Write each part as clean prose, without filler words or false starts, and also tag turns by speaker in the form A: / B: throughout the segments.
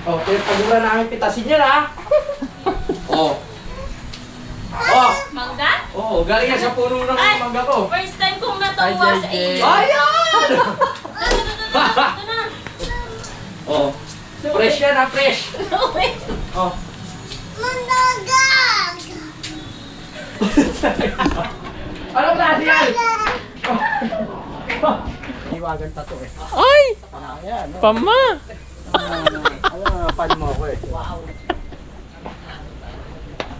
A: Oh, pinagpaguran namin pitasin yan ha. Oh. Oh.
B: Mangga?
A: Oh, galing yan sa puno ng mangga ko.
B: First time kong natuwa sa iyo.
A: Ayan! Oh. Fresh yan ha, fresh. Oh.
C: Mandagang!
A: Anong klase yan? Iwagan pa to eh.
D: Ay!
A: Ayan.
D: Pama!
A: Ano, pan mo ko eh.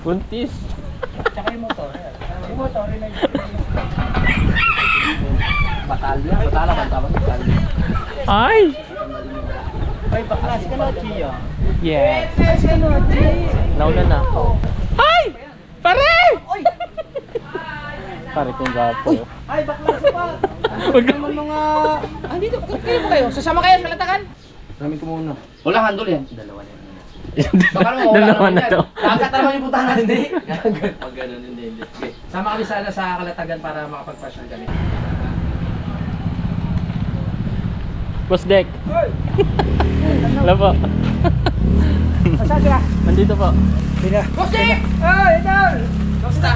D: Buntis.
A: Tsaka yung motor. Yung motor rin na yun. Batalya. Batala ba tawag? Batalya.
D: Ay!
A: Ay, baklas ka na, Chia.
D: Yes.
A: Baklas ka na, Chia.
D: Nauna na ako. Ay! Pare! Pare kong gapo.
A: Ay, baklas pa.
D: Wag
A: Naman mga... Ah, dito. Kayo ba kayo? Sasama kayo sa latakan? Ramin ko muna. Wala handol yan. Dalawa na yan. Baka naman wala
D: Dalawa
A: naman
D: na
A: yan.
D: to.
A: Kagat naman yung putahan natin, hindi? Pag ganun, hindi. Okay. Sama kami sana sa kalatagan para makapag-pasyal kami.
D: Boss Dek. Wala po.
A: Saan sila?
D: Nandito po.
A: Sila. Bossy! Ay, Idol! Kamusta?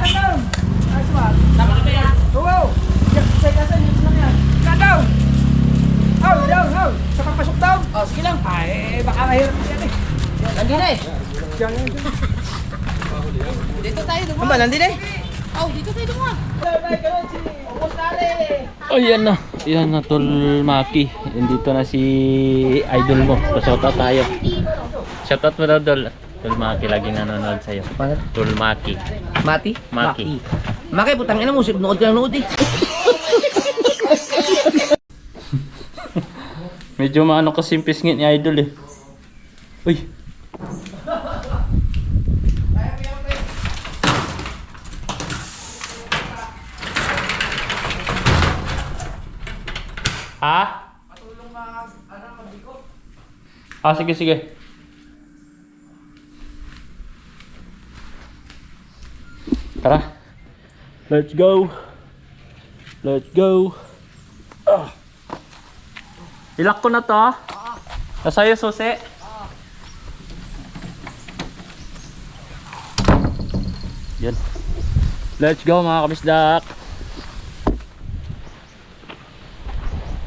A: Ayos ba? Sama kami yan. Oo! Check us in. Ito lang yan. Ika daw! Daw! Sa papasok daw? Oh, sige lang. Ay, baka mahirap yan eh. Nandito eh. Dito tayo, dumaan. Aba, nandito eh.
B: Oh, dito tayo dumaan.
D: Oh, yan na. Yan na, Tol Maki. Nandito na si idol mo. Shoutout tayo. Shoutout mo daw, Tol. Tol Maki, laging nanonood sa'yo. Tol Maki.
A: Mati?
D: Maki.
A: Maki, putang ina mo. Nood ka na nood eh.
D: Medyo maano kasi yung pisngit ni idol eh. Uy. Ha?
A: Patulong magbiko.
D: Ah, sige. Tara. Let's go. Ilak ko na to. Nasa'yo susi. Yan. Let's go mga kamisdak.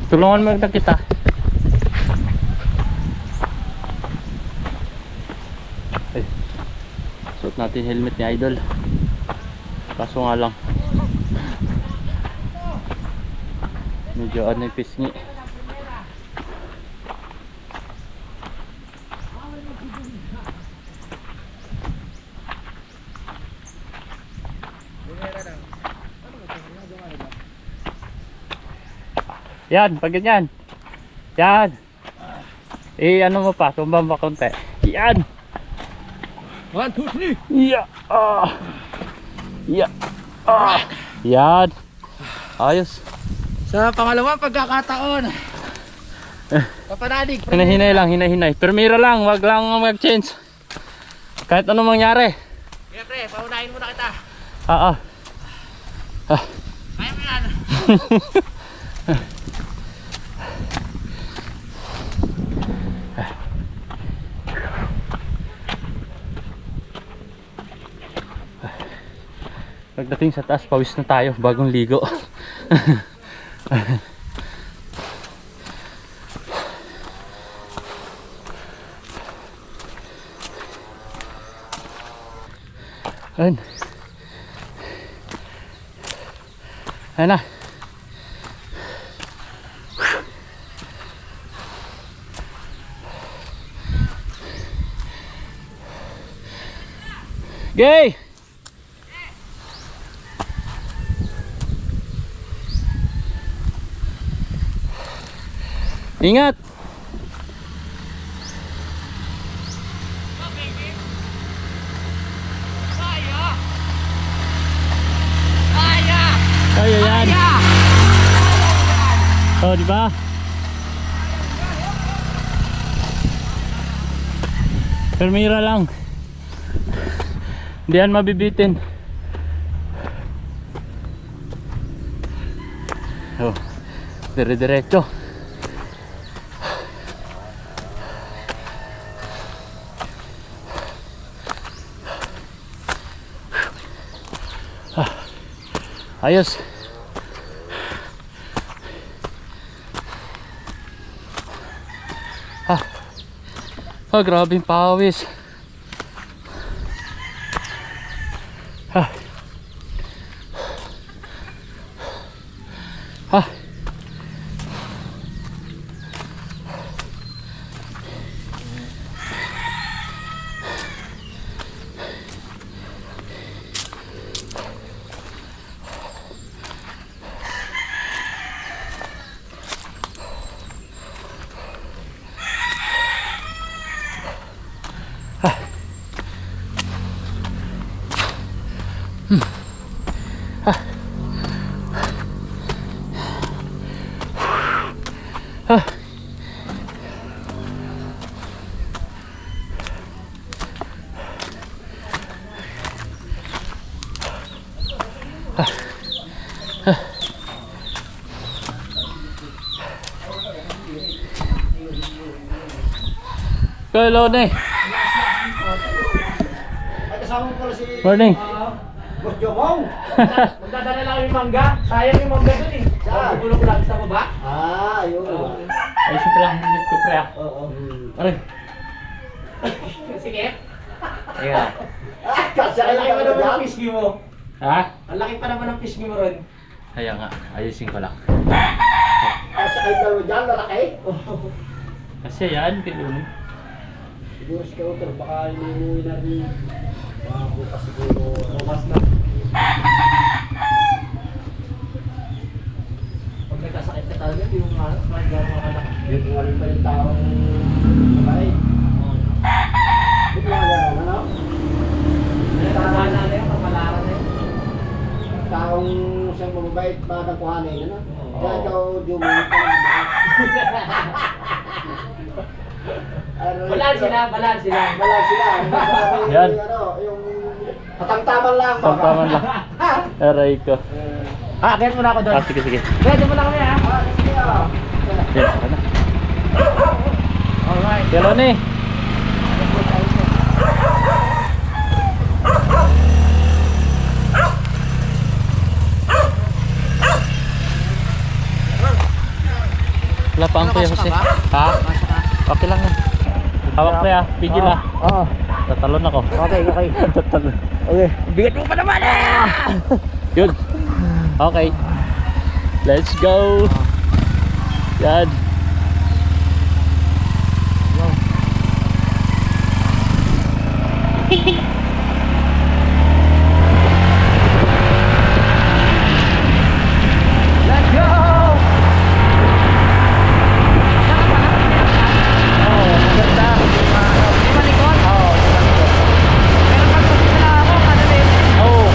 D: Tulungan mo na kita. Ay. Suot natin helmet ni idol. Kaso nga lang medyo ano yung pisngi. Yan, pag ganyan. Yan. Ano mo pa, tumbang pa konti. Yan.
A: 1, 2, 3.
D: Yeah. Yan. Ayos.
A: Sa pangalawang pagkakataon. Kapanadig.
D: Hinahinay. Permira lang, wag lang mag-change. Kahit anong mangyari.
A: Kaya pre, paunahin muna kita. Kaya mo yan.
D: Pagdating sa taas, pawis na tayo, bagong ligo. Ayun. Ayun na. Gay! Ingat! Kaya yan! Oh, di ba? Permira lang. Hindi yan mabibitin. Oh, dire-diretso. Ayos. Oh, grabe yung pawis. Ah. Ah. Hello, Nay.
A: Kasama pala si
D: Morning.
A: Boss Jomong.
C: Magdadala lang yung mangga. Sayang yung mangga dun eh.
A: Saan?
C: Bubulong ko lang sa baba.
A: Ayun.
D: Ayusin ko lang. Hindi ko pre.
A: Oo.
D: Aray.
C: Sige.
D: Ayan.
A: Kasi
C: Ang laki pa naman
A: dyan.
C: ng pisngi mo.
D: Ha?
C: Ang laki pa naman ng pisngi mo ron.
D: Kaya nga. Ayusin ko lang.
A: Kasi ay dalawa dyan, lalaki.
D: Kasi yan. Pilunin.
A: Siguro si Kauter, baka inuwi na rin. Baka bukas siguro. Bukas na.
C: Pag nagkasakit ka talaga, yung mangga mo anak.
A: Yung kung alin pa yung taong babae. Yung mga gano'n, ano?
C: Nagkakana na yun, pamalaran na yun.
A: Taong siyang mababait, batang kuhanin, ano?
C: Oo.
A: Kaya ikaw, Jomong, ka naman.
C: Balaan sila, balaan sila.
A: Wala sila.
D: Yan.
A: Ano, yung patamtaman lang.
D: Tamtaman lang. Aray ko.
C: Kaya muna ako doon.
D: Sige, sige.
C: Kaya doon muna kami ha.
A: Sige,
D: Yes, ano?
C: Alright.
D: Hello, Nay. Wala pa ang kuya kasi. Ha? Okay lang yan. Hawak kuya. Pigil ah.
A: Oo.
D: Tatalon ako.
A: Okay, okay.
D: Tatalon.
A: Okay.
C: Bigat mo pa naman eh!
D: Yun. Okay. Let's go. Yan.
C: Let's go!
D: Oh, maganda.
C: Di malikot?
D: Oh,
C: Pero pag pasisala ako, ano din?
D: oh.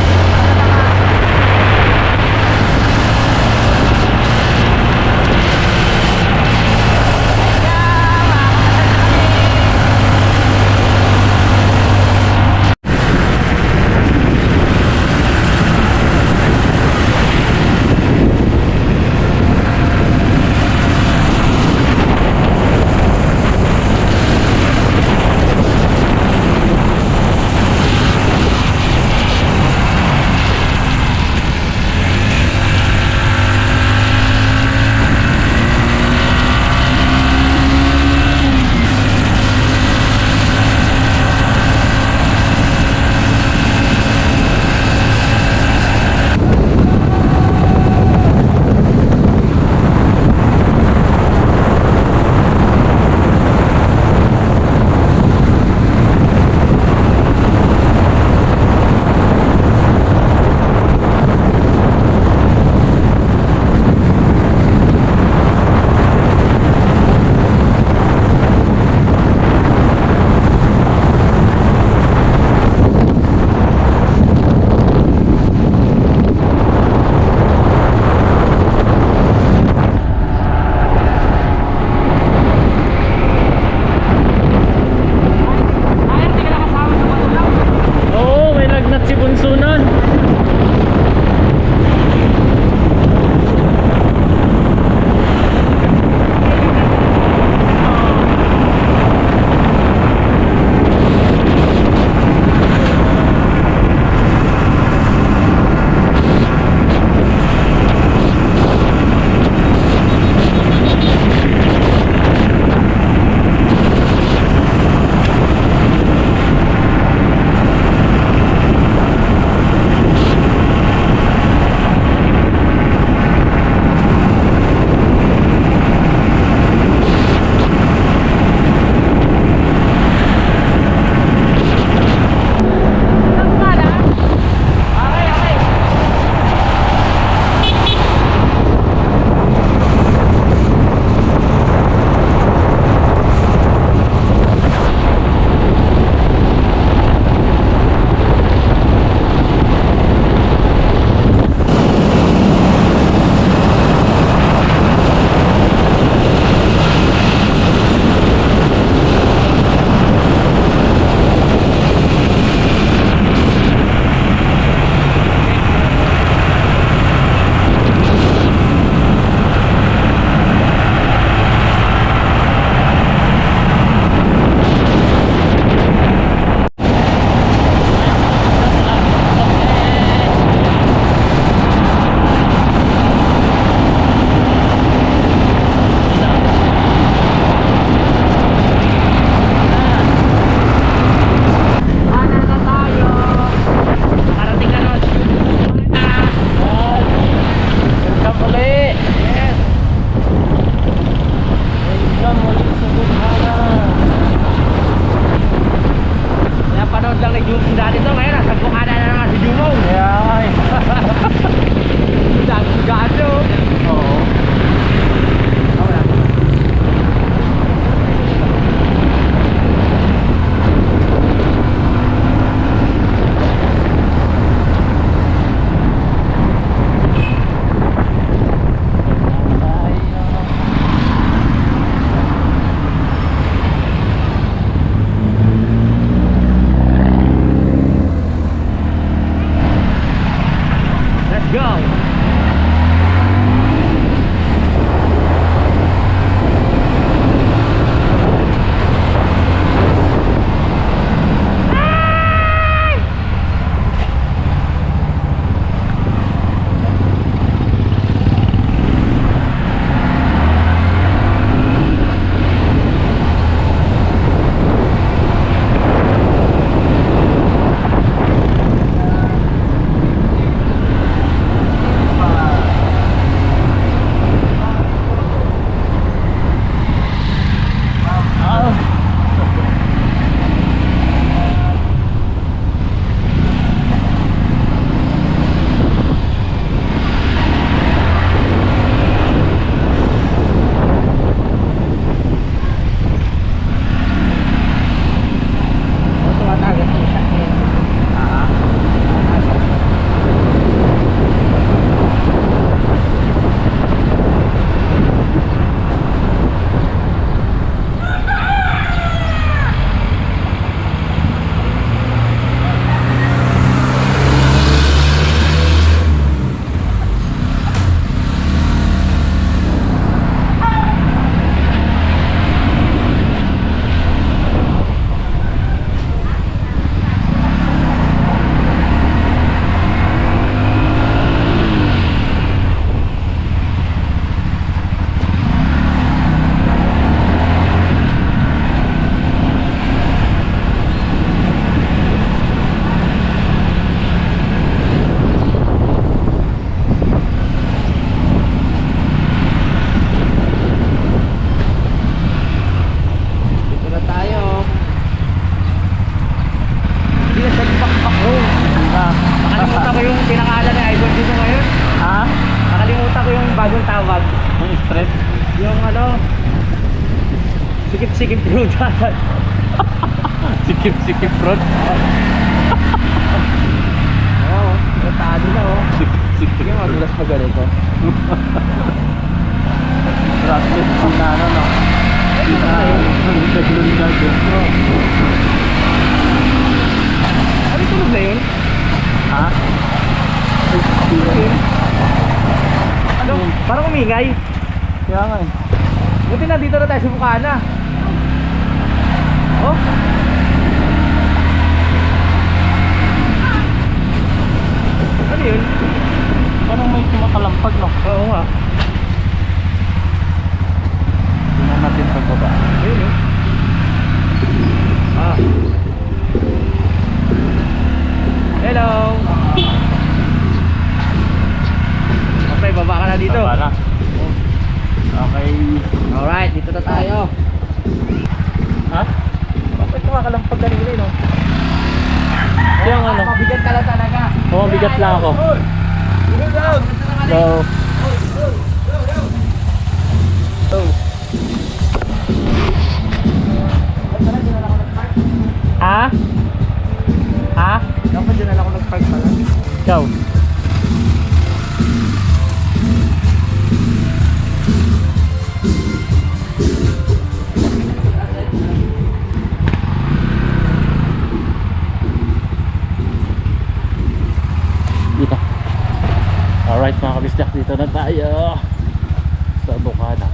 D: Sikip-sikip road. Sikip-sikip road.
C: Oo, natado na oh.
D: Sikip-sikip
C: Sige,
D: road.
C: madulas pa ganito.
D: Traffic sa nana, no?
C: Ano tunog na yun?
D: Ha?
C: Ano? Parang umingay.
D: Kaya nga eh.
C: Buti na dito na tayo sa Bukana. Oh? Ano yun?
D: Parang may kumakalampag, no?
C: Oo nga.
D: Tingnan natin pagbaba.
C: Ayun yun. Ah. Hello. Okay, baba ka na dito.
D: Baba na. Okay.
C: Alright, dito na tayo.
D: Ha?
C: Bakit kumakalampag kanina no?
D: Kaya nga, no?
C: Mabigat ka lang talaga.
D: Oo, bigat lang ako. So, ha? Ha?
C: Dapat dyan na lang ako nag-park pala.
D: Ikaw? Dito. Alright mga kabisdak, dito na tayo sa Bukana.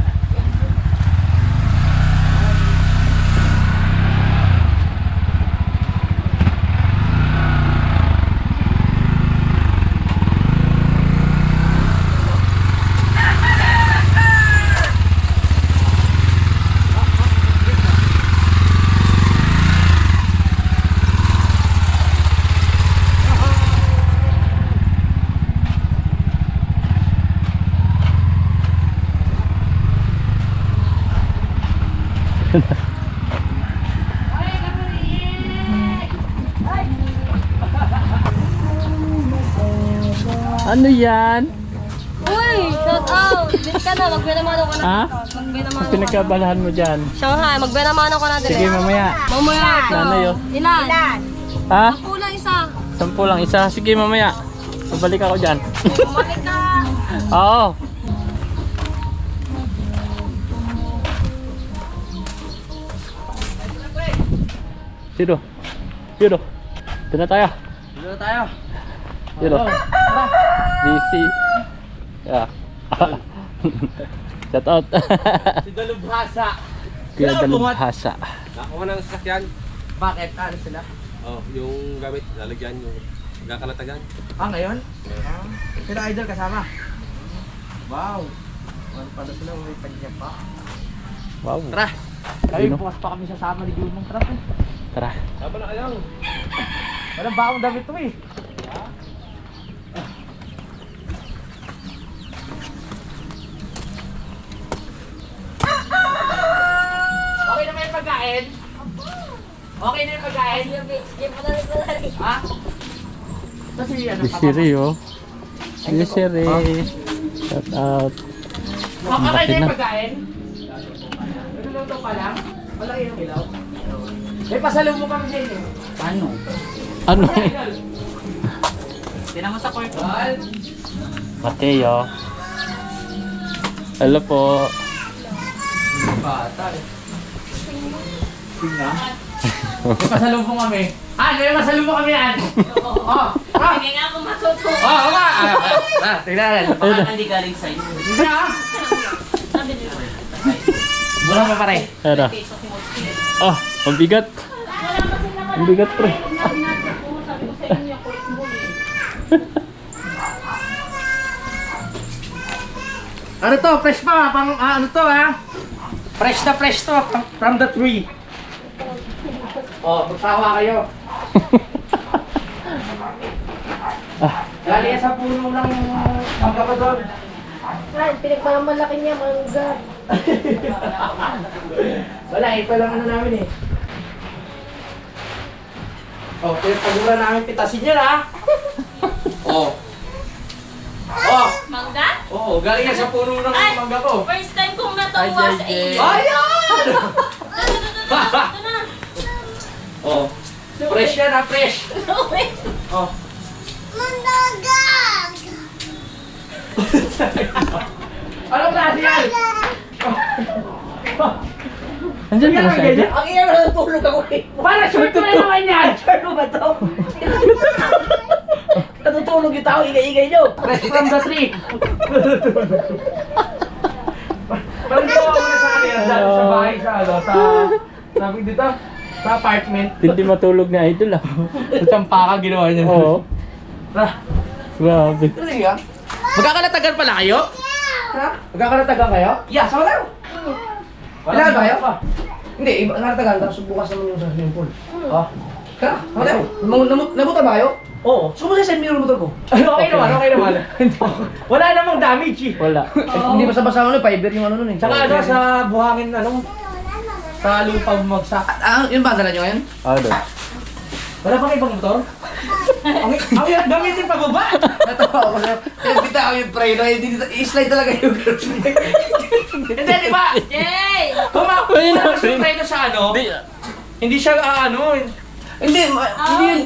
D: Ano yan?
B: Uy, shout out! Dito ka na, magbenamano ka na.
D: Ha?
B: Magbenamano
D: Ang
B: ka.
D: pinagkabalahan mo dyan?
B: Shanghai, magbenamano ka na din.
D: Sige, mamaya.
B: Mamaya ito.
D: Nanay, oh.
B: Ilan?
D: Ha?
B: Kulang isa.
D: 10 lang isa. Sige, mamaya. Babalik ako dyan.
B: Bumalik ka.
D: Oo. Sino? Sino? Ito na tayo.
C: Dito na tayo.
D: Sino? Busy. Yeah. Shout out.
C: Si Dalubhasa.
D: Kuya Dalubhasa.
E: Nakuha ng sasakyan.
C: Bakit? Ano sila?
E: Oh, yung gamit, lalagyan yung kakalatagan.
C: Ah, ngayon? Ah, sila idol kasama. Wow. Ano pala sila? May panya pa.
D: Wow.
C: Tara. Tayo,
D: Sino?
C: bukas pa kami sasama ni Junong. Tara po.
D: Tara.
E: Tama na kayang.
C: Walang baong damit to eh. Okay na ba yung pagkain? Okay na yung pagkain? Ha? Kasi ano
D: Si Siri, oh. Si Siri. Shout out.
C: Okay na yung pagkain? Niluluto pa lang? Walang ilang ilaw? May pasalubong kami din eh. Ano?
D: Ano?
C: Tinan mo sa court.
D: Mateo. Hello po.
C: Bata eh. Tingnan. May pasalubong kami. May pasalubong kami yan. Oh,
B: Hindi nga ako matuto.
C: oo nga. Tingnan.
B: Baka hindi galing sa'yo.
C: Tingnan.
B: Sabi nila.
C: Mura pa pare.
D: Ano? Ah, mabigat. Mabigat, pre.
B: Sabi ko sa inyo, kulit mo eh.
C: Ano to? Fresh pa. Ano to ha? Fresh to. From the tree. Oh, magsawa kayo. Galing sa puno ng mangga pa doon.
B: Ay, pinagmamalaki niya, mangga.
C: Wala, ito lang ano namin eh. Oh, pinagpagura namin pitasin yan ha. Oh. Oh.
B: Mangga?
C: Oh, galing yan sa puno ng
B: Ay!
C: mangga ko.
B: First time kong natuwa sa iyo.
C: Ayan!
B: Kasi
C: Oh. Fresh yan ha, fresh. Oh. Anong klase yan?
D: Andiyan pala si Idol?
C: Ang iya na natulog ako eh. Para short ko na naman yan. Short mo ba to? Natutulog yung tao, igay-igay nyo. Fresh from the tree. Parang ginawa ko na sa kanila sa bahay, sabi dito, sa apartment.
D: Hindi matulog na Idol ah.
C: Sa Champaka ginawa niya.
D: Oo. Grabe.
C: Ano yan? Magkakalatagan pala kayo? Ha? Magkakalatagan kayo? Yeah, sama tayo. Ilan ba kayo? Hindi, nakatagan. Tapos bukas naman yung sa swimming pool. Oh. Tara, sama tayo. Nabuta ba kayo? Oo. So, send me yung motor ko. Okay naman. Wala namang damage eh.
D: Wala.
C: Hindi basta-basta ano, fiber yung ano nun eh. Tsaka ano, sa buhangin sa lupa bumagsak. Yun ba, dala nyo ngayon?
D: Doon.
C: Wala pa kayo pang motor? Ang yan, gamitin pa baba! Natawa ako sa'yo. Pinagpita ako yung preno, i-slide talaga yung Hindi, di ba?
B: Yay!
C: Kumakas yung preno sa ano, hindi siya Hindi yun.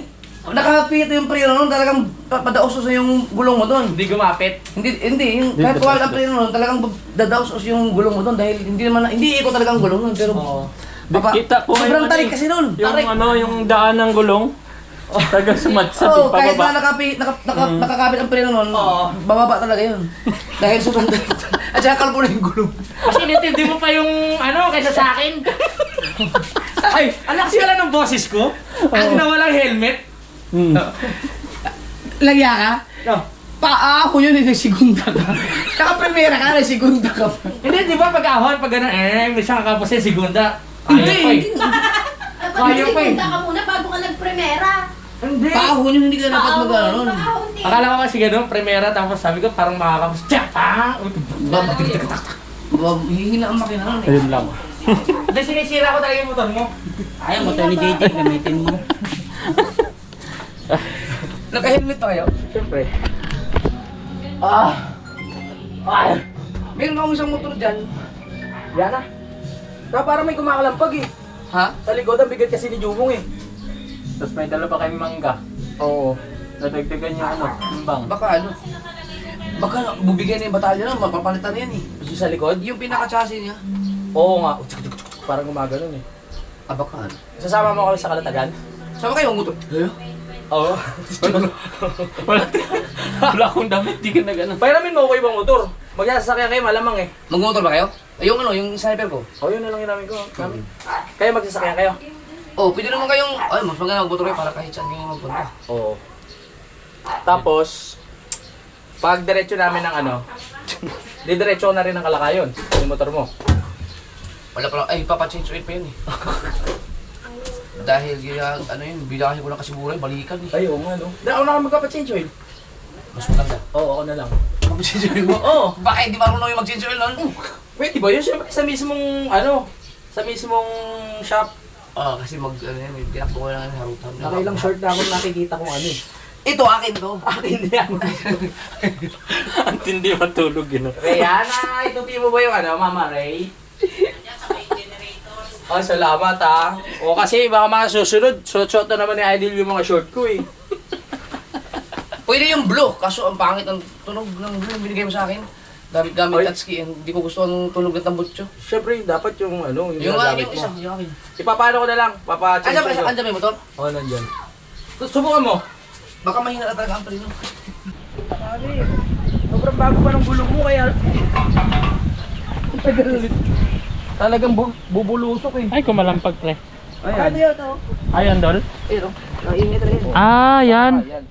C: Nakapit yung preno nun, talagang padaos sa yung gulong mo doon. Hindi gumapit? Hindi. Kahit kuwag ang preno nun, talagang dadaos yung gulong mo doon dahil hindi iko talagang gulong nun, pero...
D: Kita ko
C: sobrang tarik kasi nun.
D: Yung daan ng gulong. Taga sumadsat
C: Oo, kahit
D: pababa.
C: na nakakapit ang preno nun, bababa talaga yun. Dahil sobrang tarik. At saka kalbo na yung gulong.
A: Kasi inintindi mo pa yung kaysa sa akin. Ay, anak siya lang ng boses ko. Ang nawalang helmet.
C: Lagya ka?
A: No.
C: Ako yun, segunda ka. Naka-primera ka, segunda ka pa.
A: Hindi, di ba pag-ahon, pag gano'n, may isang kakapos eh, segunda.
C: Hindi.
A: Kaya pa eh.
B: Punta ka muna bago ka nag-primera.
A: Hindi.
C: Paahon yun, hindi ka dapat mag-ano nun.
A: Akala ko kasi gano'n, primera, tapos sabi ko parang makakapos. Tiyapa!
C: Hihina ang makina nun eh.
D: Ayun lang.
A: Hindi, sinisira ko talaga yung motor mo.
C: Ayaw, motor ni JJ, gamitin mo. Naka-helmet pa kayo?
A: Siyempre.
C: Meron akong isang motor dyan.
A: Yan na. Kaya parang may kumakalampag eh.
C: Ha?
A: Sa likod, ang bigat kasi ni Jumong eh.
D: Tapos may dala pa kayong mangga.
C: Oo.
D: Nadagdagan yung timbang.
C: Baka baka bubigyan na yung batalyon na, mapapalitan na yan eh.
A: Kasi sa likod?
C: Yung pinaka-chassis niya.
A: Oo nga. Parang gumagano'n eh.
C: Baka
A: Sasama mo kami sa Kalatagan?
C: Sama kayo ang motor.
A: Oo.
D: Wala akong damit, di ka na gano'n.
A: Pairamin mo ako ibang motor. Magsasakyan kayo, malamang eh.
C: Mag-motor ba kayo? Yung sniper ko.
A: Yun na lang yung namin ko. Kayo magsasakyan kayo?
C: Pwede naman kayong, mas maganda mag-motor kayo para kahit saan kayo magpunta.
A: Oo. Tapos, pag diretso namin ng didiretso na rin ng Kalakayon, yung motor mo.
C: Wala pala, papachange oil pa yun eh. Dahil bilahin ko lang kasi buray, balikan eh.
A: Ay, oo nga no. Ako na magpapachange oil.
C: Mas maganda.
A: Oo, ako na lang.
C: Mag-change oil mo?
A: Oo.
C: Bakit di marunong yung mag-change oil nun?
A: Wait, di ba yun? Siyempre sa mismong, sa mismong shop.
C: Kasi may tinakbo ko lang ng harutan.
A: Nakailang short na ako nakikita kung ano eh.
C: Ito, akin to.
A: Akin yan.
D: Ang tindi matulog yun.
A: Rayana, ituti mo ba yung Mama Ray? Salamat ha. Kasi baka mga susunod, short na naman ni Idol yung mga short ko eh.
C: Pwede yung blue, kaso ang pangit ang tunog ng blue yung binigay mo sa akin. Gamit touchkey, hindi ko gusto ang tunog ng tambutso.
A: Siyempre, dapat yung yung
C: Yung
A: mo.
C: isa, yung akin.
A: Ipapalo ko na lang, papa-change ko.
C: Andiyan may motor?
A: Oo, nandyan. Subukan mo.
C: Baka mahina na talaga ang preno.
A: Sobrang bago pa ng gulong mo, kaya... Talagang bubulusok eh.
D: Ay, kumalampag pre.
A: Ayan.
D: Ayan, Dol?
C: Ito, ang ingay talaga yun.
D: Yan.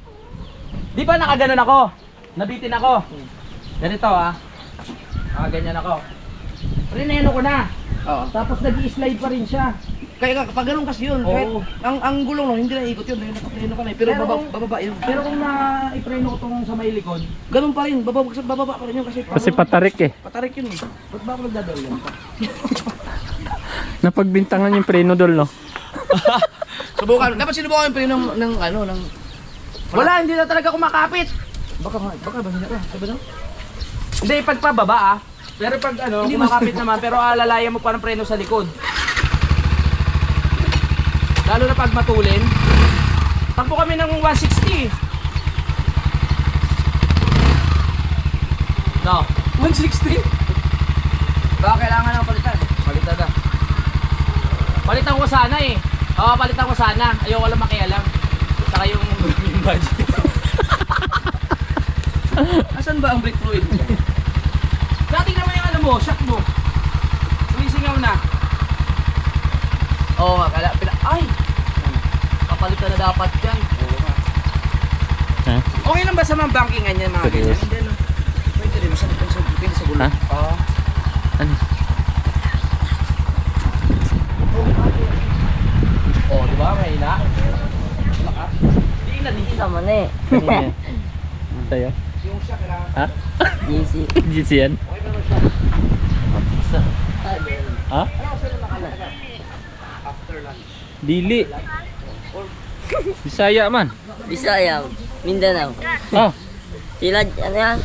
A: Di ba nakaganon ako? Nabitin ako. Ganito ganyan ako. Rineno ko na.
C: Oo.
A: Tapos nag-i-slide pa rin siya.
C: Kaya pag ganun kasi yun,
A: Oo.
C: kahit ang gulong no, hindi na ikot yun, dahil nakapreno ka na eh. Pero bababa yun.
A: Pero kung na-ipreno ko tong sa may likod,
C: Ganun pa rin, bababa pa rin yun kasi
D: patarik eh.
C: patarik yun eh.
A: ba't ba ako nagdadawilan pa?
D: Napagbintangan yung preno, Dol, no?
C: Subukan, dapat sinubukan yung preno ng
A: Wala, hindi na talaga kumakapit.
C: baka ba hindi ka, sabi na?
A: Hindi, pagpababa Pero pag kumakapit naman, pero alalayan mo pa ng preno sa likod.
C: Lalo na pag matulin. Takbo kami ng 160. No, 160? Baka kailangan ng palitan. Palitan na. Palitan ko sana eh. Oo, palitan ko sana. Ayoko lang makialam. Saka yung budget. Asan ba ang brake fluid? Dati naman yung ano mo, shock mo. Sumisingaw na. Oo nga, ay! Kapalitan na dapat yan.
D: Ha?
C: Okay lang ba sa mga bankingan yan mga ganyan?
D: Serious?
C: Hindi no. Pwede rin, masakit sa gulo.
D: Ha?
C: Oo.
D: Ano?
C: Oh, di ba? May ina. Lakas. Di na, di na.
B: Sama na eh.
D: Kanina. Sa'yo?
C: Yung siya kailangan.
D: Ha?
B: GC.
D: GC yan?
C: Okay pero siya.
D: Ha?
C: Ano kasi nung nakalagay? After lunch.
D: Dili. Bisaya man.
B: Bisaya. Mindanao.
D: Oh,
B: Sila, ano yan?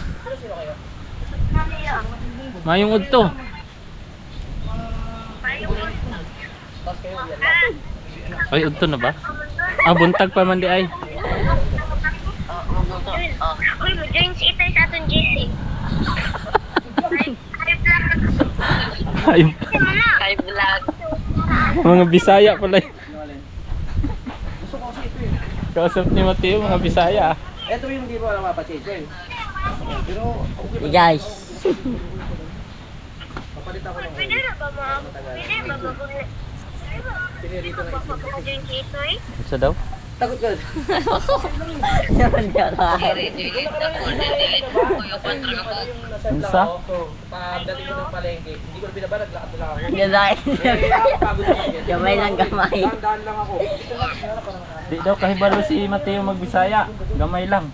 D: mayong udto. Ay, udto na ba? Ah, buntag pa man di ay.
F: Uy, join si Itoy sa atong GC.
D: Ay,
B: Kay vlog.
D: mga Bisaya pala. Kausap ni Mateo, mga Bisaya.
C: Ito yung hindi mo alam mapachase eh. Pero okay
B: Hey guys.
C: papalitan ko ng
F: Pwede na ba ma'am? Pwede ba mag-join si Itoy?
D: Isa daw?
C: Takot ka.
B: Yaman ka na.
D: Unsa?
C: Pagdating ko ng palengke, hindi ko na binabalag, lakad na lang ako.
B: Ganahin.
C: Pagod na yan.
B: Gamay lang gamay.
C: Dahan-dahan lang ako.
D: Di daw kahibalo si Mateo magbisaya. Gamay lang.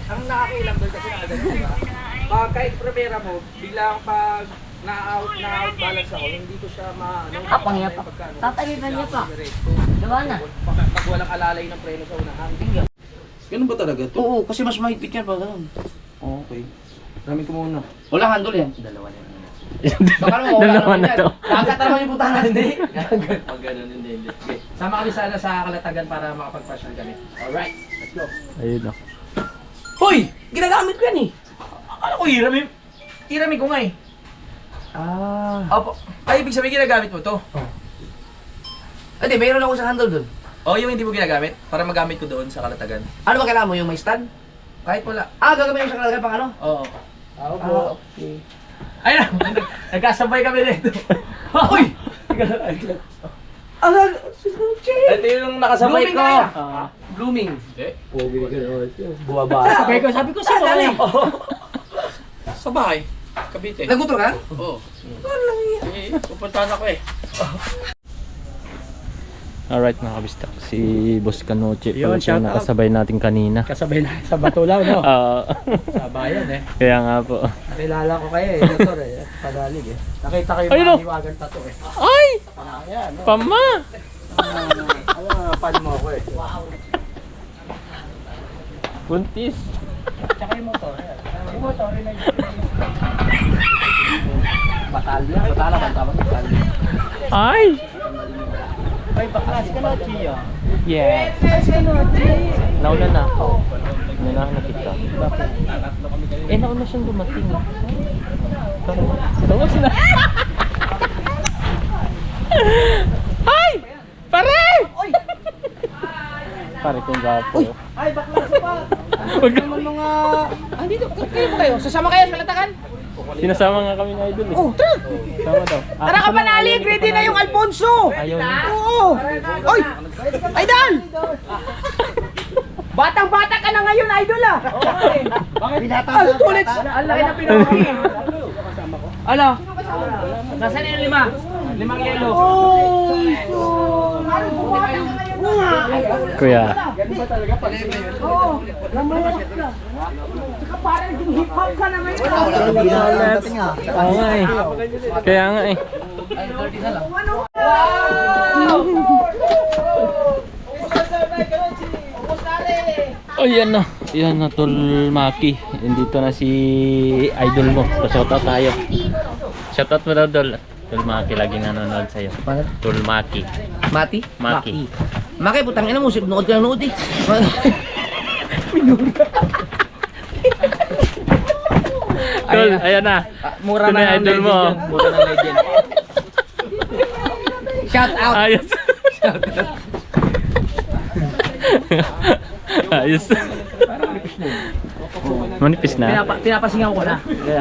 C: Ang nakakailang doon kasi nakaganda. Pag kahit premera mo, biglang pag na-out balance ako, hindi ko siya
B: Apang niya pa. Tatagitan niya pa. Diba na?
C: Pag walang alalay ng preno sa unahan. Ganun ba talaga to? Oo, kasi mas mahigpit yan pag ganun. Okay. Ramin ko muna. Walang handle yan. Dalawa na yan. Baka naman wala
D: Dalawa
C: naman
D: na
C: yan.
D: to.
C: Dagat naman yung putahan. Hindi. Pag ganun, hindi. Okay. Sama kami sana sa Kalatagan para makapag-fashion kami. Alright, let's go.
D: Ayun o.
C: Hoy! Ginagamit ko yan eh. Akala ko hiramin. Hiramin ko nga eh.
D: Ah.
C: Opo. Ay, ibig sabihin ginagamit mo to? Oo. Hindi, mayroon ako sa handle doon. Oo, yung hindi mo ginagamit. Para magamit ko doon sa Kalatagan. Ano ba kailangan mo? Yung may stand? Kahit wala. Ah, gagawin mo sa Kalatagan pang ano? Oo. Okay. Ayun na, nagkasabay kami dito. Uy! Ito yung nakasabay ko. Blooming. Pogi ka naman siya. Buwaba. Sabi ko sa bahay. Sa bahay. Cavite. Nagmotor ka? Oo. Pupuntahan ako eh.
D: Alright mga kabistak, si Boss Kanoche
A: Yun,
D: pala siya
A: shout out.
D: nakasabay natin kanina.
A: Kasabay na sa Batulaw, no?
D: Ah,
A: Sa bayan eh.
D: kaya nga po.
A: Nakilala ko kayo eh, doktor eh. Pagalig eh. Nakita ko yung
D: Ayun,
A: mga
D: oh.
A: hiwagan tato eh.
D: Ay!
A: Ayan, no?
D: Pama!
A: Pan mo ako eh.
D: Buntis!
A: Tsaka yung motor. Ayan. Yung motor, yun ay... Batalya. Batala ba tawag? Batalya.
D: Ay!
A: Ay, baklas ka na, Chia.
D: Yeah! Nauna na. Nauna na kita. Eh, nauna siyang dumating. Tawag sila. Ay! Pare! Pare kong gapo.
A: Ay, baklas pa.
D: Wag
A: Naman mga... Ah, dito. Kayo ba kayo? Sasama kayo sa Kalatagan?
D: Sinasama nga kami na idol eh.
A: Oh, tara.
D: Sama daw.
A: Tara ka panalig. Ready na yung Alfonso.
D: Ayaw niya.
A: Oo. Oy! Idol! Batang-bata ka na ngayon, idol ah. Bakit? Ano tulit? Ang laki na pinamaki. Ano? Nasaan yung lima? Limang yelo.
D: Kuya.
A: Oo. Namuwas ka. Saka parang yung hip-hop ka na ngayon.
D: Oo nga eh. Kaya nga eh. Oh, yan na. Yan na, Tol Maki. Dito na si idol mo. So, shoutout tayo. Shoutout mo daw, Dol. Tulmaki laging nanonood sa'yo.
C: Paano?
D: Tulmaki.
C: Mati?
D: Maki.
C: Maki, putang ina mo. Nood ka ng nood eh.
D: Tol, ayan na.
C: Mura
D: Ito na yung
C: ng
D: idol mo.
C: legend yan. Mura ng legend. Shout out.
D: Ayos. Ayos. Manipis na.
C: Pinapasingaw ko na.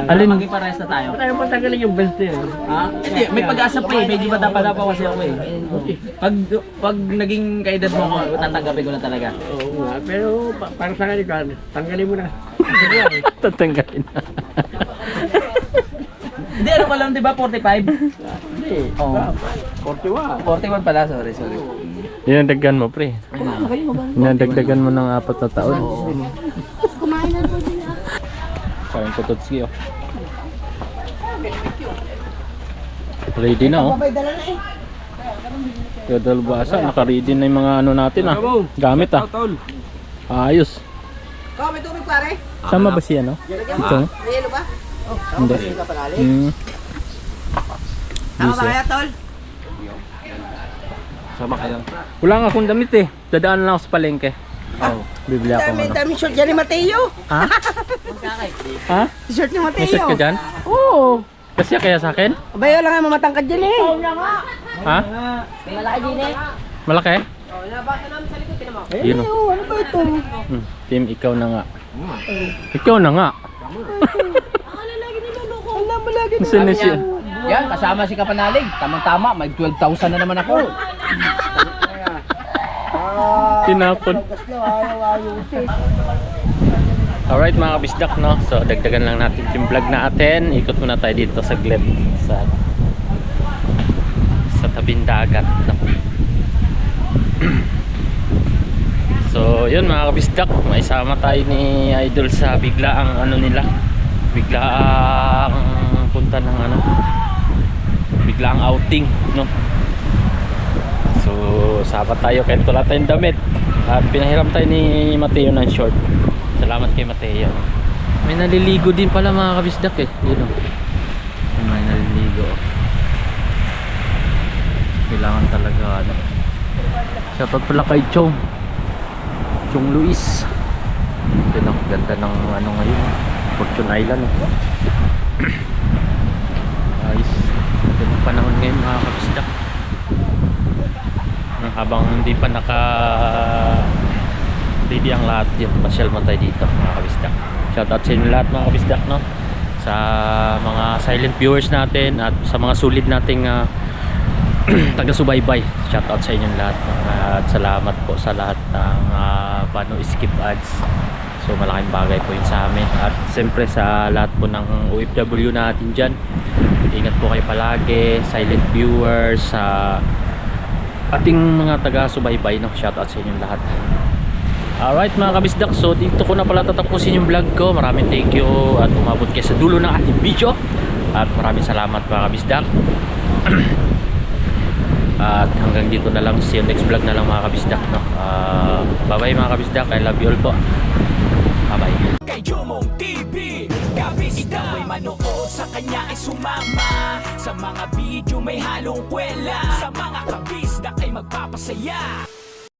D: Alin?
C: Maging parehas na tayo. Tayo patagalin yung belt eh. Ha? Hindi, may pag-asa pa eh. Medyo bata-bata pa kasi ako eh. Pag naging kaedad mo ako, tatanggapin ko na talaga.
A: Oo nga, pero para sa kanila, tanggalin mo na.
D: Tatanggalin na.
C: Hindi, ano ka lang, di ba? 45?
A: Hindi.
C: Oo.
A: 41.
C: 41 pala, sorry.
D: Yan ang daggan mo, pre. Yan ang dagdagan mo ng 4 na taon.
B: Kumain na po din.
D: Parang tututski, oh. Ready na, oh. Kaya dalbasa, naka-ready na yung mga ano natin, ah. Gamit, ah. Ayos.
C: Oh, may tubig pare.
D: Sama ba siya, no? Ito?
C: May yelo ba?
D: Hindi.
C: Tama ba kaya, tol?
E: Sama kayo.
D: Wala nga akong damit, eh. Dadaan lang ako sa palengke. Oo. Bibili ako ng ano.
C: Dami short dyan ni Mateo.
D: Ha? Ha?
C: Short ni
D: May set ka
C: Mateo.
D: dyan?
C: Oo.
D: Kasi kaya sa akin?
C: Abay, wala nga mamatangkad dyan eh.
D: Ha?
C: Malaki din eh.
D: Malaki? Yun, oh.
C: Ano ba ito?
D: Team, ikaw na nga. Ikaw na nga.
C: Wala mo lagi
D: Saan na siya?
C: Yan, kasama si Kapanalig. Tamang-tama, may 12,000 na naman ako.
D: Tinapon. Alright mga kabisdak, no? So dagdagan lang natin yung vlog natin. Ikot muna tayo dito saglit sa tabing dagat, no? So yun mga kabisdak, maisama tayo ni Idol sa biglaang ano nila, biglaang punta ng ano, biglaang outing, no? So sapat tayo kahit wala tayong damit at pinahiram tayo ni Mateo ng short. Salamat kay Mateo. May naliligo din pala mga kabisdak eh. Yun, oh. May naliligo. Kailangan talaga ano. Shoutout pala kay Chong Luis. Yun, ang ganda ng ano ngayon, Fortune Island. Ayos. Ganda ng panahon ngayon mga kabisdak. Habang hindi pa naka ready ang lahat, yun, pasyal mo tayo dito mga kabisdak. Shoutout sa inyo lahat mga kabisdak, no? Sa mga silent viewers natin at sa mga sulit nating taga-subaybay, shoutout sa inyo lahat, no? At salamat po sa lahat ng paano skip ads. So malaking bagay po yun sa amin. At siyempre sa lahat po ng OFW natin dyan, ingat po kayo palagi, silent viewers, sa ating mga taga-subaybay, no? Shoutout sa inyo lahat. Alright mga kabisdak, so dito ko na pala tatapusin yung vlog ko. Maraming thank you at umabot kayo sa dulo ng ating video. At maraming salamat mga kabisdak. At hanggang dito na lang, see you next vlog na lang mga kabisdak, no? Bye bye mga kabisdak, I love you all po. Bye bye.
G: Kay Jomong TV, kabisda may manood, sa kanya ay sumama. Sa mga video may halong kwela, sa mga kabisda ay magpapasaya.